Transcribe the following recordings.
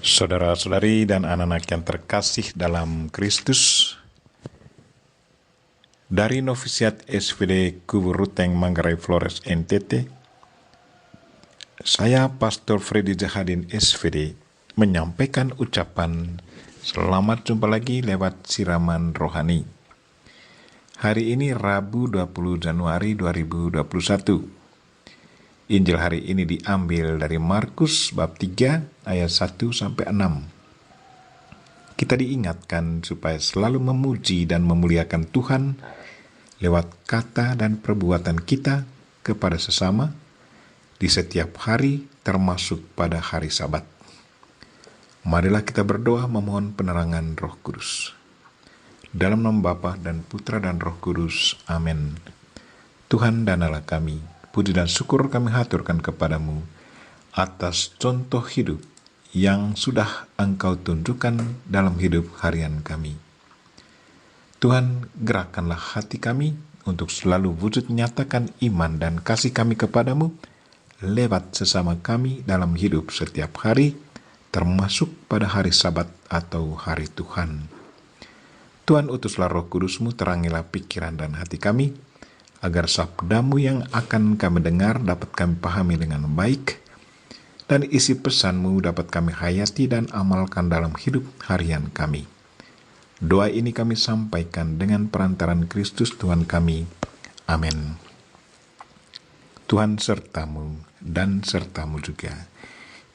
Saudara-saudari dan anak-anak yang terkasih dalam Kristus, dari Novisiat SVD Kubur Ruteng Manggarai Flores NTT, saya Pastor Freddy Jahadin SVD menyampaikan ucapan selamat jumpa lagi lewat siraman rohani. Hari ini Rabu 20 Januari 2021. Injil hari ini diambil dari Markus bab 3 ayat 1 sampai 6. Kita diingatkan supaya selalu memuji dan memuliakan Tuhan lewat kata dan perbuatan kita kepada sesama di setiap hari, termasuk pada hari Sabat. Marilah kita berdoa memohon penerangan Roh Kudus. Dalam nama Bapa dan Putra dan Roh Kudus. Amin. Tuhan dan Allah kami, puji dan syukur kami haturkan kepadamu atas contoh hidup yang sudah Engkau tunjukkan dalam hidup harian kami. Tuhan, gerakkanlah hati kami untuk selalu wujud nyatakan iman dan kasih kami kepadamu lewat sesama kami dalam hidup setiap hari, termasuk pada hari Sabat atau hari Tuhan. Tuhan, utuslah Roh Kudus-Mu, terangilah pikiran dan hati kami, agar sabdamu yang akan kami dengar dapat kami pahami dengan baik, dan isi pesan-Mu dapat kami hayati dan amalkan dalam hidup harian kami. Doa ini kami sampaikan dengan perantaran Kristus Tuhan kami. Amin. Tuhan sertamu dan sertamu juga.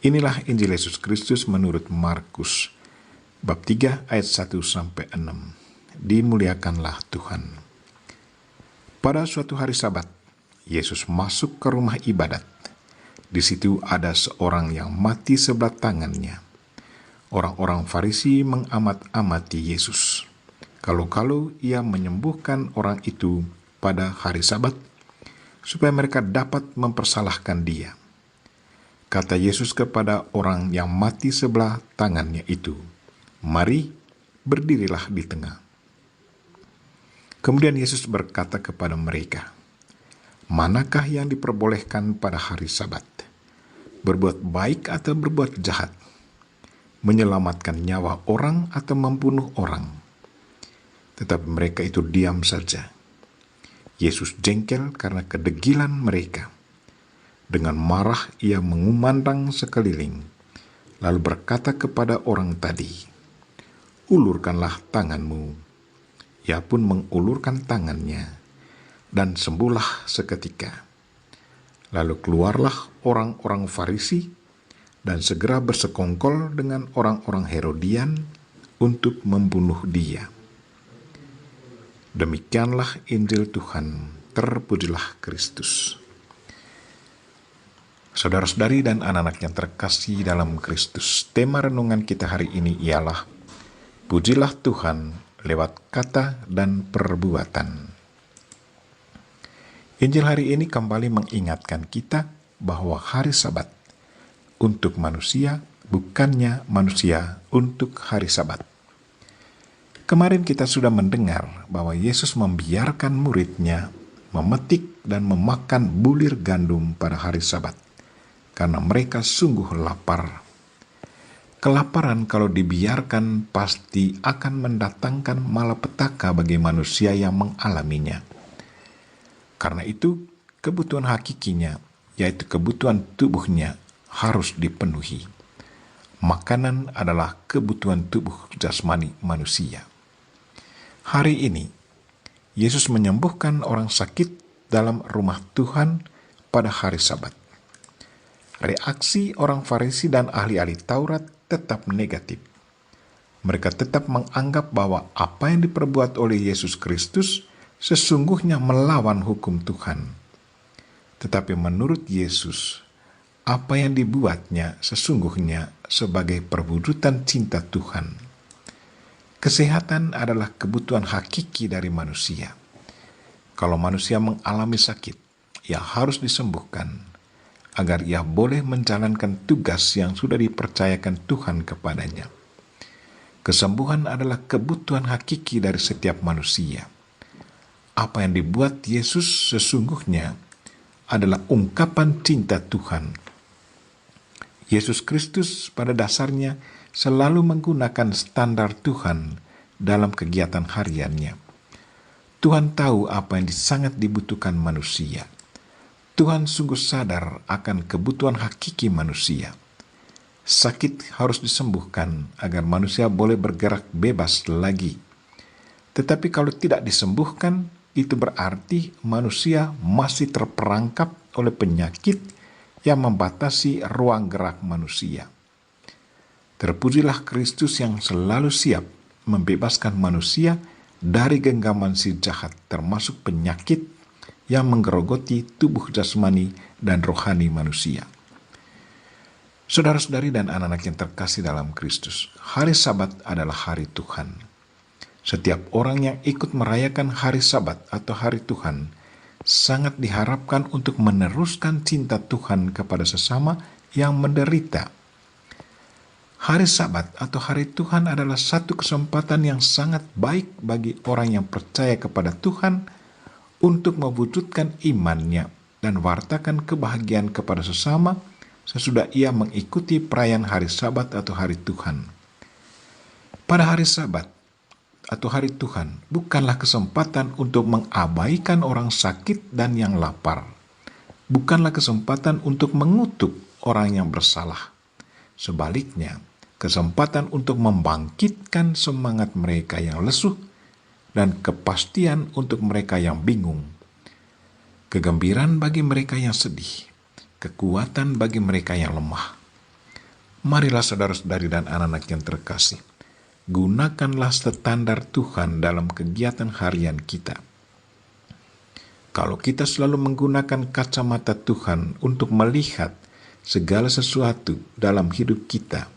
Inilah Injil Yesus Kristus menurut Markus, bab 3 ayat 1 sampai 6. Dimuliakanlah Tuhan. Pada suatu hari Sabat, Yesus masuk ke rumah ibadat. Di situ ada seorang yang mati sebelah tangannya. Orang-orang Farisi mengamat-amati Yesus. Kalau-kalau ia menyembuhkan orang itu pada hari Sabat, supaya mereka dapat mempersalahkan dia. Kata Yesus kepada orang yang mati sebelah tangannya itu, "Mari, berdirilah di tengah." Kemudian Yesus berkata kepada mereka, "Manakah yang diperbolehkan pada hari Sabat? Berbuat baik atau berbuat jahat? Menyelamatkan nyawa orang atau membunuh orang?" Tetapi mereka itu diam saja. Yesus jengkel karena kedegilan mereka. Dengan marah ia mengumandang sekeliling, lalu berkata kepada orang tadi, "Ulurkanlah tanganmu." Ia pun mengulurkan tangannya, dan sembuhlah seketika. Lalu keluarlah orang-orang Farisi, dan segera bersekongkol dengan orang-orang Herodian untuk membunuh dia. Demikianlah Injil Tuhan, terpujilah Kristus. Saudara-saudari dan anak-anak yang terkasih dalam Kristus, tema renungan kita hari ini ialah pujilah Tuhan lewat kata dan perbuatan. Injil hari ini kembali mengingatkan kita bahwa hari Sabat untuk manusia, bukannya manusia untuk hari Sabat. Kemarin kita sudah mendengar bahwa Yesus membiarkan muridnya memetik dan memakan bulir gandum pada hari Sabat, karena mereka sungguh lapar. Kelaparan kalau dibiarkan pasti akan mendatangkan malapetaka bagi manusia yang mengalaminya. Karena itu, kebutuhan hakikinya, yaitu kebutuhan tubuhnya, harus dipenuhi. Makanan adalah kebutuhan tubuh jasmani manusia. Hari ini, Yesus menyembuhkan orang sakit dalam rumah Tuhan pada hari Sabat. Reaksi orang Farisi dan ahli-ahli Taurat tetap negatif. Mereka tetap menganggap bahwa apa yang diperbuat oleh Yesus Kristus sesungguhnya melawan hukum Tuhan. Tetapi menurut Yesus, apa yang dibuatnya sesungguhnya sebagai perwujudan cinta Tuhan. Kesehatan adalah kebutuhan hakiki dari manusia. Kalau manusia mengalami sakit, ia harus disembuhkan agar ia boleh menjalankan tugas yang sudah dipercayakan Tuhan kepadanya. Kesembuhan adalah kebutuhan hakiki dari setiap manusia. Apa yang dibuat Yesus sesungguhnya adalah ungkapan cinta Tuhan. Yesus Kristus pada dasarnya selalu menggunakan standar Tuhan dalam kegiatan hariannya. Tuhan tahu apa yang sangat dibutuhkan manusia. Tuhan sungguh sadar akan kebutuhan hakiki manusia. Sakit harus disembuhkan agar manusia boleh bergerak bebas lagi. Tetapi kalau tidak disembuhkan, itu berarti manusia masih terperangkap oleh penyakit yang membatasi ruang gerak manusia. Terpujilah Kristus yang selalu siap membebaskan manusia dari genggaman si jahat, termasuk penyakit yang menggerogoti tubuh jasmani dan rohani manusia. Saudara-saudari dan anak-anak yang terkasih dalam Kristus, hari Sabat adalah hari Tuhan. Setiap orang yang ikut merayakan hari Sabat atau hari Tuhan sangat diharapkan untuk meneruskan cinta Tuhan kepada sesama yang menderita. Hari Sabat atau hari Tuhan adalah satu kesempatan yang sangat baik bagi orang yang percaya kepada Tuhan untuk mewujudkan imannya dan wartakan kebahagiaan kepada sesama sesudah ia mengikuti perayaan hari Sabat atau hari Tuhan. Pada hari Sabat atau hari Tuhan bukanlah kesempatan untuk mengabaikan orang sakit dan yang lapar. Bukanlah kesempatan untuk mengutuk orang yang bersalah. Sebaliknya, kesempatan untuk membangkitkan semangat mereka yang lesu dan kepastian untuk mereka yang bingung. Kegembiraan bagi mereka yang sedih, kekuatan bagi mereka yang lemah. Marilah saudara-saudari dan anak-anak yang terkasih, gunakanlah standar Tuhan dalam kegiatan harian kita. Kalau kita selalu menggunakan kacamata Tuhan untuk melihat segala sesuatu dalam hidup kita,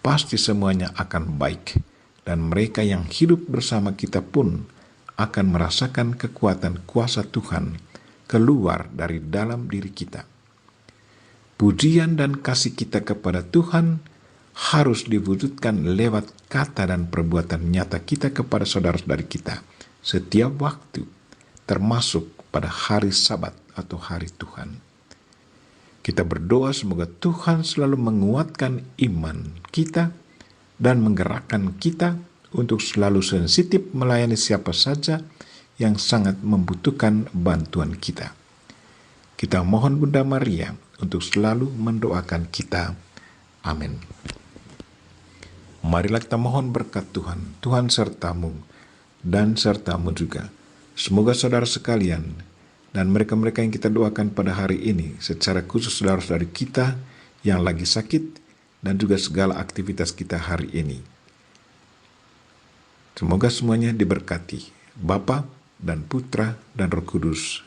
pasti semuanya akan baik, dan mereka yang hidup bersama kita pun akan merasakan kekuatan kuasa Tuhan keluar dari dalam diri kita. Pujian dan kasih kita kepada Tuhan harus diwujudkan lewat kata dan perbuatan nyata kita kepada saudara-saudari kita setiap waktu, termasuk pada hari Sabat atau hari Tuhan. Kita berdoa semoga Tuhan selalu menguatkan iman kita dan menggerakkan kita untuk selalu sensitif melayani siapa saja yang sangat membutuhkan bantuan kita. Kita mohon Bunda Maria untuk selalu mendoakan kita. Amin. Marilah kita mohon berkat Tuhan. Tuhan sertamu dan sertamu juga. Semoga saudara sekalian dan mereka-mereka yang kita doakan pada hari ini, secara khusus saudara-saudari kita yang lagi sakit dan juga segala aktivitas kita hari ini. Semoga semuanya diberkati Bapa dan Putra dan Roh Kudus.